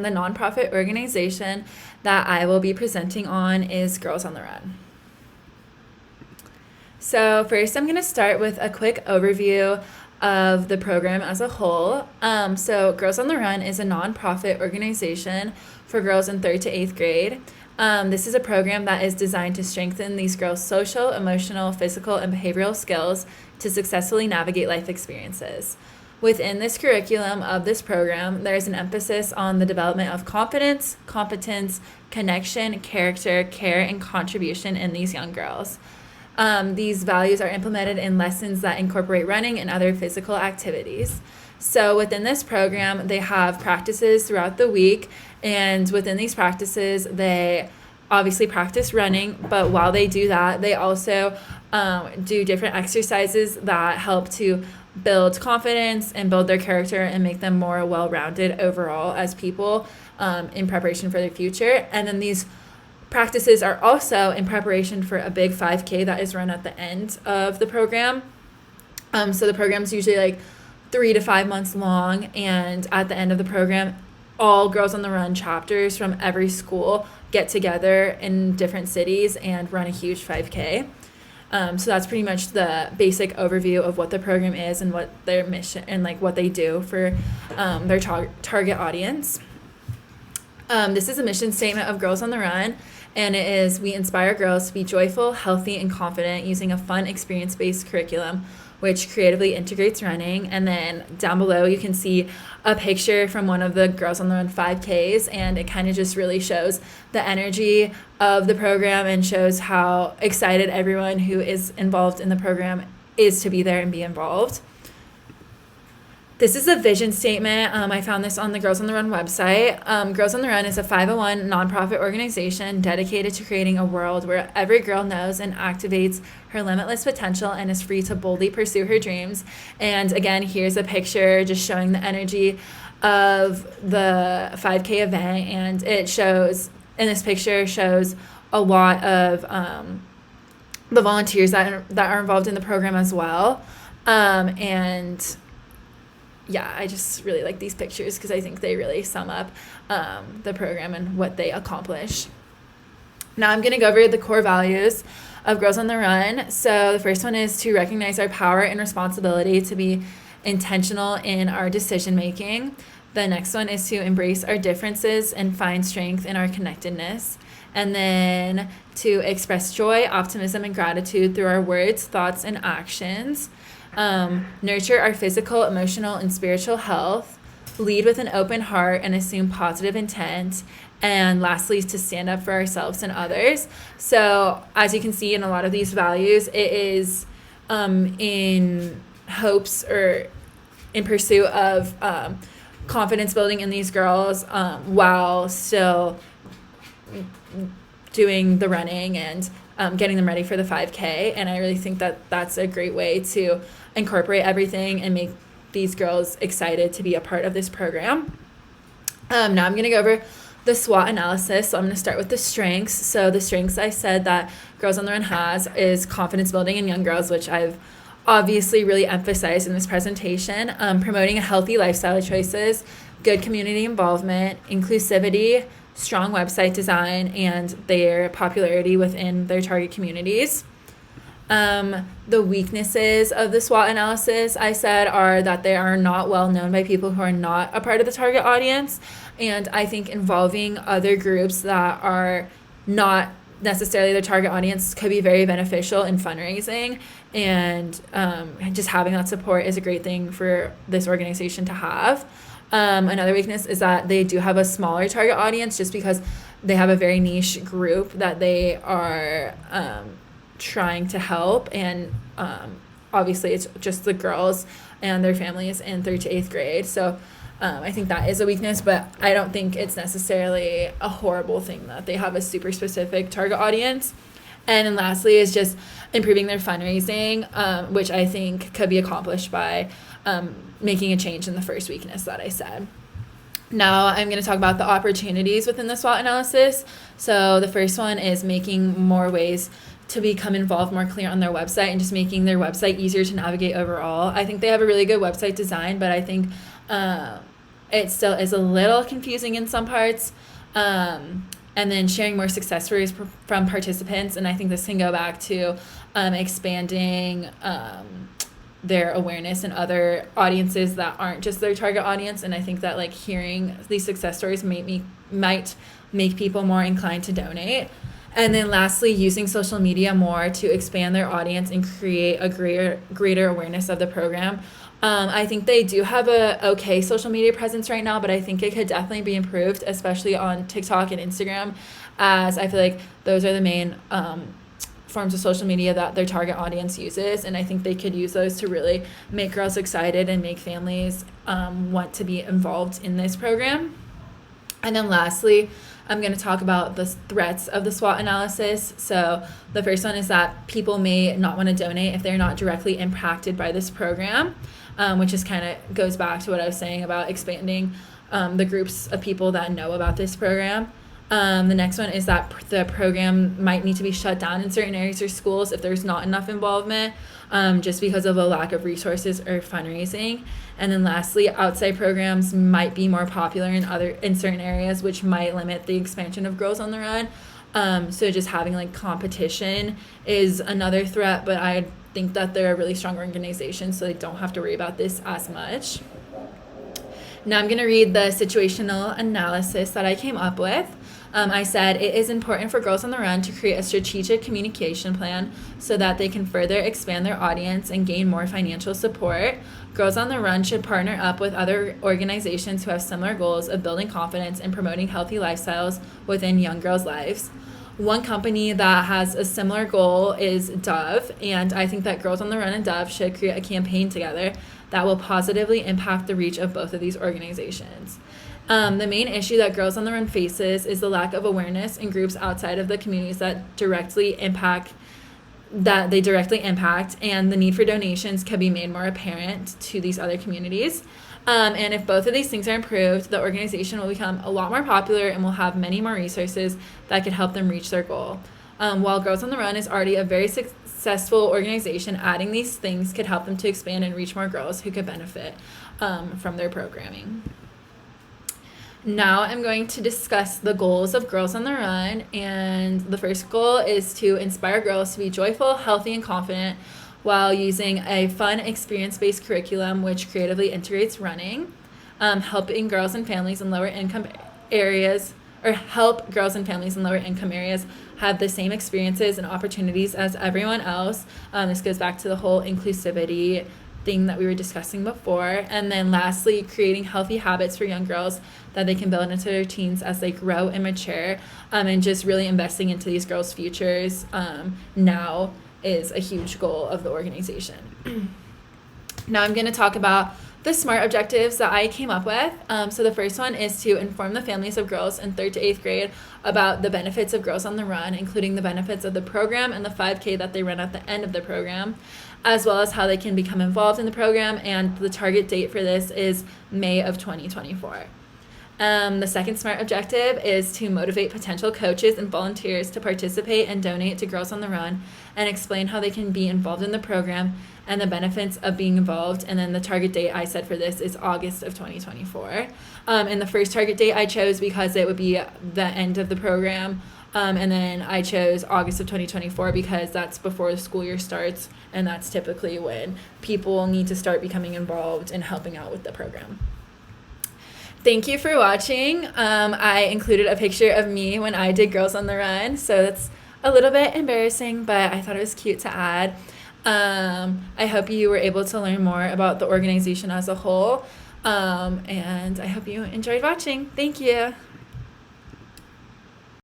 The nonprofit organization that I will be presenting on is Girls on the Run. So first I'm going to start with a quick overview of the program as a whole. So Girls on the Run is a nonprofit organization for girls in 3rd to 8th grade. This is a program that is designed to strengthen these girls' social, emotional, physical, and behavioral skills to successfully navigate life experiences. Within this curriculum of this program, there is an emphasis on the development of confidence, competence, connection, character, care, and contribution in these young girls. These values are implemented in lessons that incorporate running and other physical activities. So within this program, they have practices throughout the week, and within these practices, they obviously practice running, but while they do that, they also do different exercises that help to build confidence and build their character and make them more well-rounded overall as people in preparation for their future. And then these practices are also in preparation for a big 5K that is run at the end of the program. So the program's usually like 3 to 5 months long, and at the end of the program, all Girls on the Run chapters from every school get together in different cities and run a huge 5K. So that's pretty much the basic overview of what the program is and what their mission and like what they do for their target audience. This is a mission statement of Girls on the Run, and it is: we inspire girls to be joyful, healthy, and confident using a fun, experience-based curriculum which creatively integrates running. And then down below you can see a picture from one of the Girls on the Run 5Ks, and it kind of just really shows the energy of the program and shows how excited everyone who is involved in the program is to be there and be involved. This is a vision statement. I found this on the Girls on the Run website. Girls on the Run is a 501 nonprofit organization dedicated to creating a world where every girl knows and activates her limitless potential and is free to boldly pursue her dreams. And again, here's a picture just showing the energy of the 5K event. And it shows, in this picture, shows a lot of the volunteers that are involved in the program as well. And yeah, I just really like these pictures because I think they really sum up the program and what they accomplish. Now I'm going to go over the core values of Girls on the Run. So the first one is to recognize our power and responsibility to be intentional in our decision making. The next one is to embrace our differences and find strength in our connectedness. And then to express joy, optimism, and gratitude through our words, thoughts, and actions. Nurture our physical, emotional, and spiritual health, lead with an open heart and assume positive intent, and lastly, to stand up for ourselves and others. So as you can see in a lot of these values, it is in hopes or in pursuit of confidence building in these girls while still doing the running and getting them ready for the 5K. And I really think that that's a great way to incorporate everything and make these girls excited to be a part of this program. Now I'm going to go over the SWOT analysis. So I'm going to start with the strengths. So the strengths I said that Girls on the Run has is confidence building in young girls, which I've obviously really emphasized in this presentation. Promoting a healthy lifestyle choices, good community involvement, inclusivity, strong website design, and their popularity within their target communities. The weaknesses of the SWOT analysis I said are that they are not well known by people who are not a part of the target audience. And I think involving other groups that are not necessarily the target audience could be very beneficial in fundraising. And just having that support is a great thing for this organization to have. Another weakness is that they do have a smaller target audience just because they have a very niche group that they are trying to help. And obviously it's just the girls and their families in 3rd to 8th grade. So I think that is a weakness, but I don't think it's necessarily a horrible thing that they have a super specific target audience. And then lastly is just improving their fundraising, which I think could be accomplished by making a change in the first weakness that I said. Now I'm going to talk about the opportunities within the SWOT analysis. So the first one is making more ways to become involved more clear on their website and just making their website easier to navigate overall. I think they have a really good website design, but I think it still is a little confusing in some parts. And then sharing more success stories from participants. And I think this can go back to expanding their awareness in other audiences that aren't just their target audience. And I think that like hearing these success stories might make people more inclined to donate. And then lastly, using social media more to expand their audience and create a greater awareness of the program. I think they do have a okay social media presence right now, but I think it could definitely be improved, especially on TikTok and Instagram, as I feel like those are the main forms of social media that their target audience uses. And I think they could use those to really make girls excited and make families want to be involved in this program. And then lastly, I'm going to talk about the threats of the SWOT analysis. So the first one is that people may not want to donate if they're not directly impacted by this program, which is kind of goes back to what I was saying about expanding the groups of people that know about this program. The next one is that the program might need to be shut down in certain areas or schools if there's not enough involvement, just because of a lack of resources or fundraising. And then lastly, outside programs might be more popular in certain areas, which might limit the expansion of Girls on the Run. So just having like competition is another threat, but I think that they're a really strong organization, so they don't have to worry about this as much. Now I'm going to read the situational analysis that I came up with. I said it is important for Girls on the Run to create a strategic communication plan so that they can further expand their audience and gain more financial support. Girls on the Run should partner up with other organizations who have similar goals of building confidence and promoting healthy lifestyles within young girls' lives. One company that has a similar goal is Dove, and I think that Girls on the Run and Dove should create a campaign together that will positively impact the reach of both of these organizations. The main issue that Girls on the Run faces is the lack of awareness in groups outside of the communities that they directly impact, and the need for donations can be made more apparent to these other communities. And if both of these things are improved, the organization will become a lot more popular and will have many more resources that could help them reach their goal. While Girls on the Run is already a very successful organization, adding these things could help them to expand and reach more girls who could benefit from their programming. Now I'm going to discuss the goals of Girls on the Run, and the first goal is to inspire girls to be joyful, healthy, and confident while using a fun, experience-based curriculum which creatively integrates running, helping girls and families in lower income areas, or help girls and families in lower income areas have the same experiences and opportunities as everyone else. This goes back to the whole inclusivity thing that we were discussing before. And then lastly, creating healthy habits for young girls that they can build into their teens as they grow and mature, and just really investing into these girls' futures now is a huge goal of the organization. Now I'm going to talk about the SMART objectives that I came up with. So the first one is to inform the families of girls in 3rd to 8th grade about the benefits of Girls on the Run, including the benefits of the program and the 5K that they run at the end of the program, as well as how they can become involved in the program. And the target date for this is May of 2024. The second SMART objective is to motivate potential coaches and volunteers to participate and donate to Girls on the Run and explain how they can be involved in the program and the benefits of being involved. And then the target date I said for this is August of 2024. And the first target date I chose because it would be the end of the program. And then I chose August of 2024 because that's before the school year starts, and that's typically when people need to start becoming involved and helping out with the program. Thank you for watching. I included a picture of me when I did Girls on the Run, so that's a little bit embarrassing, but I thought it was cute to add. I hope you were able to learn more about the organization as a whole, and I hope you enjoyed watching. Thank you.